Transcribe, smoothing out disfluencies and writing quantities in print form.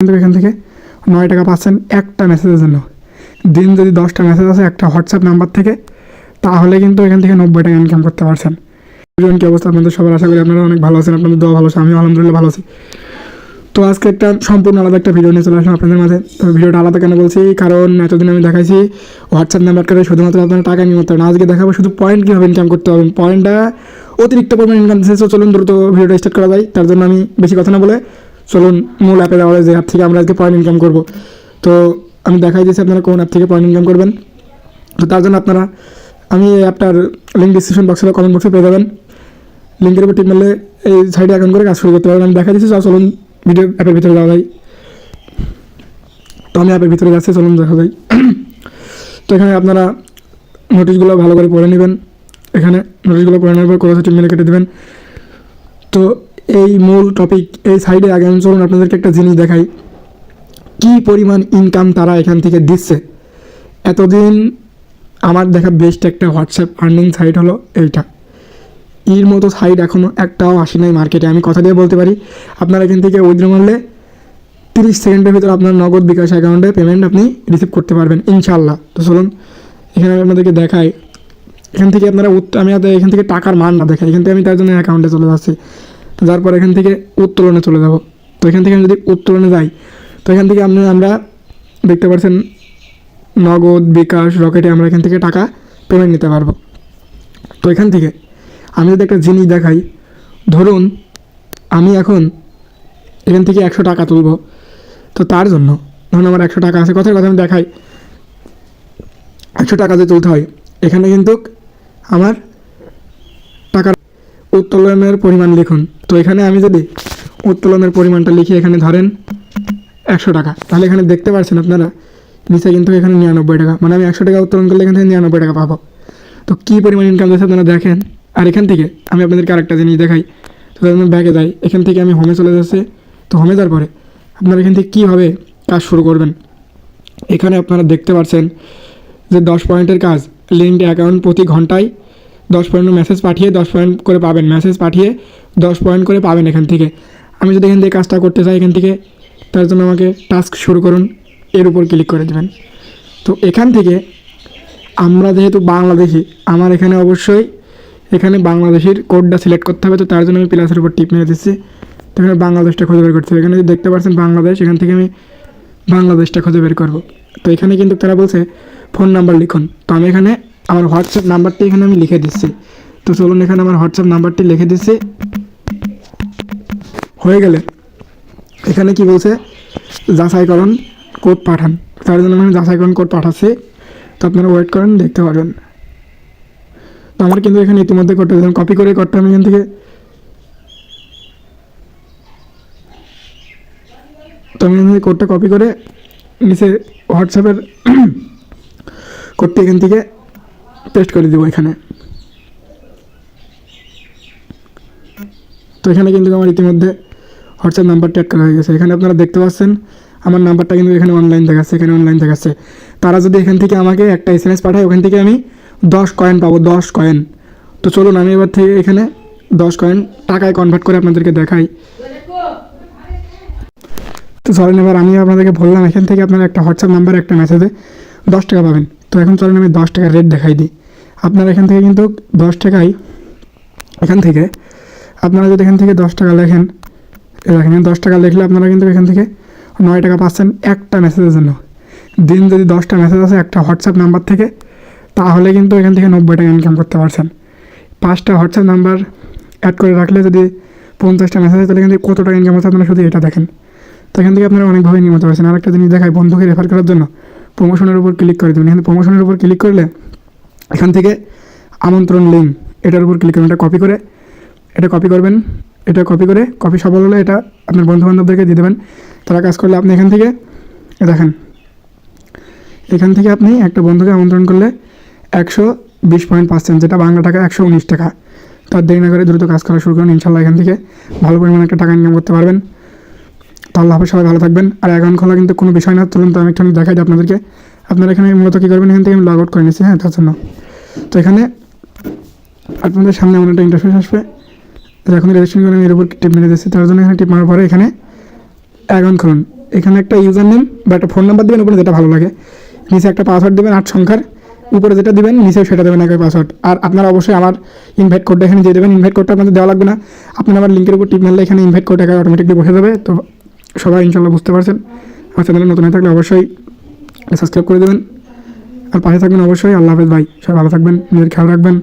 কিন্তু এখান থেকে 9 টাকা পাচ্ছেন একটা মেসেজের জন্য। দিন যদি 10টা মেসেজ আসে একটা হোয়াটসঅ্যাপ নাম্বার থেকে, তাহলে কিন্তু এখান থেকে 90 টাকা ইনকাম করতে পারছেন। কি অবস্থা আপনাদের সবার? আশা করি আপনারা অনেক ভালো আছেন, আপনাদের দোয়া ভালো আছে, আমিও আলহামদুলিল্লাহ ভালো আছি। তো আজকে একটা সম্পূর্ণ আলাদা একটা ভিডিও নিয়ে চলে আসলাম আপনাদের মাঝে। তো ভিডিওটা আলাদা কেন বলছি, কারণ এতদিন আমি দেখাইছি হোয়াটসঅ্যাপ নাম্বার করে শুধুমাত্র আপনারা টাকা ইনকাম করতে হবে না, আজকে দেখাবো শুধু পয়েন্ট কীভাবে ইনকাম করতে হবে। পয়েন্টটা অতিরিক্ত পরিমাণ ইনকাম দিচ্ছে। চলুন দ্রুত ভিডিওটা স্টার্ট করা যায়। তার জন্য আমি বেশি কথা না বলে চলুন মূল অ্যাপে যাওয়া যায়, যে অ্যাপ থেকে আমরা আজকে পয়েন্ট ইনকাম করবো। তো আমি দেখাই দিয়েছি আপনারা কোন অ্যাপ থেকে পয়েন্ট ইনকাম করবেন। তো তার জন্য আপনারা আমি এই অ্যাপটার লিঙ্ক ডিসক্রিপশন বক্সে বা কমেন্ট বক্সে পেয়ে যাবেন। লিঙ্কের উপর টিপ মারলে এই সাইডে অ্যাকাউন্ট করে কাজ শুরু করতে পারবেন। আমি দেখা দিচ্ছি, চলুন ভিডিও অ্যাপের ভিতরে যাওয়া যায়। তো আমি অ্যাপের ভিতরে যাচ্ছি, চলুন দেখা যায়। তো এখানে আপনারা নোটিশগুলো ভালো করে পড়ে নেবেন। এখানে নোটিশগুলো পড়ে নেওয়ার পর কোথাও টিপ মেরে কেটে দেবেন। তো এই মূল টপিক এই সাইডে আগে আমি চলুন আপনাদেরকে একটা জিনিস দেখাই, কী পরিমাণ ইনকাম তারা এখান থেকে দিচ্ছে। এতদিন আমার দেখা বেস্ট একটা হোয়াটসঅ্যাপ আর্নিং সাইট হলো এইটা। এর মতো সাইট এখনও একটাও আসে নাই মার্কেটে। আমি কথা দিয়ে বলতে পারি, আপনারা এখান থেকে উইথড্র মারলে 30 সেকেন্ডের ভিতরে আপনার নগদ বিকাশ অ্যাকাউন্টে পেমেন্ট আপনি রিসিভ করতে পারবেন ইনশাল্লাহ। তো চলুন এখানে আমি আপনাদেরকে দেখাই। এখান থেকে আপনারা আমি এখান থেকে টাকার মান না দেখাই, এখান থেকে আমি তার জন্য অ্যাকাউন্টে চলে যাচ্ছি। তো যার পর এখান থেকে উত্তোলনে চলে যাব। তো এখান থেকে আমি যদি উত্তোলনে যাই, তো এখান থেকে আমরা দেখতে পাচ্ছেন নগদ বিকাশ রকেটে আমরা এখান থেকে টাকা পেমেন্ট নিতে পারবো। তো এখান থেকে আমি যদি একটা জিনিস দেখাই, ধরুন আমি এখন এখান থেকে 100 টাকা তুলব। তো তার জন্য ধরুন আমার 100 টাকা আছে, কথার কথা আমি দেখাই। 100 টাকা যে তুলতে হয়, এখানে কিন্তু আমার টাকার উত্তোলনের পরিমাণ লিখুন। তো এখানে আমি যদি উত্তোলনের পরিমাণটা লিখি, এখানে ধরেন 100 টাকা, তাহলে এখানে দেখতে পাচ্ছেন আপনারা নিচে কিন্তু এখানে 99 টাকা, মানে আমি 100 টাকা উত্তোলন করলে এখান থেকে 99 টাকা পাবো। তো কী পরিমাণ ইনকাম দিচ্ছে আপনারা দেখেন। আর এখান থেকে আমি আপনাদেরকে আরেকটা জিনিস দেখাই। তো আমি ব্যাগে যাই, এখান থেকে আমি হোমে চলে যাচ্ছি। তো হোমে যাওয়ার পরে আপনারা এখান থেকে কীভাবে কাজ শুরু করবেন, এখানে আপনারা দেখতে পাচ্ছেন যে 10 পয়েন্টের কাজ, লিঙ্কড অ্যাকাউন্ট প্রতি ঘন্টায় 10 পয়েন্ট মেসেজ পাঠিয়ে 10 পয়েন্ট করে পাবেন, মেসেজ পাঠিয়ে 10 পয়েন্ট করে পাবেন এখান থেকে। আমি যদি এখান থেকে কাজটা করতে চাই, এখান থেকে তার জন্য আমাকে টাস্ক শুরু করুন, এর উপর ক্লিক করে দেবেন। তো এখান থেকে আমরা যেহেতু বাংলাদেশি, আমার এখানে অবশ্যই এখানে বাংলাদেশের কোডটা সিলেক্ট করতে হবে। তো তার জন্য আমি প্লাসের উপর টিপ মেরে দিচ্ছি। তো এখানে বাংলাদেশটা খুঁজে বের করতে হবে। এখানে দেখতে পাচ্ছেন বাংলাদেশ, এখান থেকে আমি বাংলাদেশটা খুঁজে বের করব। তো এখানে কিন্তু তারা বলছে ফোন নাম্বার লিখুন। তো আমি এখানে আমার হোয়াটসঅ্যাপ নাম্বারটি এখানে আমি লিখে দিচ্ছি। তো চলুন এখানে আমার হোয়াটসঅ্যাপ নাম্বারটি লিখে দিচ্ছি। হয়ে গেলে এখানে কি বলছে, যাচাইকরণ কোড পাঠান। তার জন্য আমি যাচাইকরণ কোড পাঠাচ্ছি। তো আপনারা ওয়েট করেন, দেখতে পারবেন। তো আমার কিন্তু এখানে ইতিমধ্যে কোডটা দিলাম, কপি করে কোডটা আমি এখান থেকে কোডটা কপি করে নিচে হোয়াটসঅ্যাপের কোডটি এখান থেকে পেস্ট করে দেবো এখানে। তো এখানে কিন্তু আমার ইতিমধ্যে হোয়াটসঅ্যাপ নাম্বারটি অ্যাড করা হয়ে গেছে। এখানে আপনারা দেখতে পাচ্ছেন আমার নাম্বারটা কিন্তু এখানে অনলাইন দেখাচ্ছে, এখানে অনলাইন দেখাচ্ছে। তারা যদি এখান থেকে আমাকে একটা SMS পাঠায়, ওখান থেকে আমি 10 কয়েন পাবো, 10 কয়েন। তো চলুন আমি এবার থেকে এখানে 10 কয়েন টাকায় কনভার্ট করে আপনাদেরকে দেখাই। তো চলেন এবার আমি আপনাদেরকে বললাম এখান থেকে আপনারা একটা হোয়াটসঅ্যাপ নাম্বার একটা মেসেজে 10 টাকা পাবেন। তো এখন চলেন আমি 10 টাকার রেট দেখাই দিই। আপনারা এখান থেকে কিন্তু 10 টাকায় এখান থেকে আপনারা যদি এখান থেকে 10 টাকা লেখেন, এখানে 10 টাকা লিখলে আপনারা কিন্তু এখান থেকে 9 টাকা পাচ্ছেন একটা মেসেজের জন্য। দিন যদি 10টা মেসেজ আসে একটা হোয়াটসঅ্যাপ নাম্বার থেকে, তাহলে কিন্তু এখান থেকে 90 টাকা ইনকাম করতে পারছেন। 5টা হোয়াটসঅ্যাপ নাম্বার অ্যাড করে রাখলে যদি 50টা মেসেজ আসে, তাহলে এখান থেকে কত টাকা ইনকাম হচ্ছে আপনারা শুধু এটা দেখেন। তো এখান থেকে আপনারা অনেকভাবে নিয়মিত পারছেন। আর একটা জিনিস দেখায়, বন্ধুকে রেফার করার জন্য প্রমোশনের উপর ক্লিক করে দেবেন। এখানে প্রমোশনের উপর ক্লিক করলে এখান থেকে আমন্ত্রণ লিঙ্ক, এটার উপর ক্লিক করবেন। এটা কপি করে এটা কপি করবেন, এটা কপি করে কপি সফল হলে এটা আপনার বন্ধুবান্ধবদেরকে দিয়ে দেবেন। তারা কাজ করলে আপনি এখান থেকে দেখেন, এখান থেকে আপনি একটা বন্ধুকে আমন্ত্রণ করলে 120 পয়েন্ট পাচ্ছেন, যেটা বাংলা টাকা 119 টাকা। তার দেরি না করে দ্রুত কাজ করা শুরু করুন, ইনশাল্লাহ এখান থেকে ভালো পরিমাণে একটা টাকা ইনকাম করতে পারবেন। তো আল্লাহ হাফেজ, সবাই ভালো থাকবেন। আর অ্যাকাউন্ট খোলা কিন্তু কোনো বিষয় না। চলুন তো আমি একটু দেখাই দিই আপনাদেরকে। আপনারা এখানে মূলত কী করবেন, এখান থেকে আমি লগ আউট করে নিচ্ছি, হ্যাঁ, তার জন্য। তো এখানে আপনাদের সামনে এমন একটা ইন্টারফেস আসবে। এখন রেজিস্ট্রেশন করে আমি এর উপর টিপ মেরে দিচ্ছি। তার জন্য এখানে টিপ মারার পরে এখানে অ্যাকাউন্ট খুলুন। এখানে একটা ইউজার নেম বা একটা ফোন নাম্বার দেবেন, উপরে যেটা ভালো লাগে। নিচে একটা পাসওয়ার্ড দেবেন 8 সংখ্যার, উপরে যেটা দেবেন নিচেও সেটা দেবেন একই পাসওয়ার্ড। আর আপনারা অবশ্যই আমার ইনভাইট কোডটা এখানে দিয়ে দেবেন। ইনভাইট কোডটা আপনাদের দেওয়া লাগবে না, আপনারা আমার লিঙ্কের উপর টিপ মারলে এখানে ইনভাইট কোড অটোমেটিকলি বসে যাবে। তো সবাই ইনশাল্লাহ বুঝতে পারছেন। আমার চ্যানেলে নতুন হয়ে থাকলে অবশ্যই সাবস্ক্রাইব করে দেবেন আর পাশে থাকবেন অবশ্যই। আল্লাহ হাফেজ ভাই, সবাই ভালো থাকবেন, নিজের খেয়াল রাখবেন।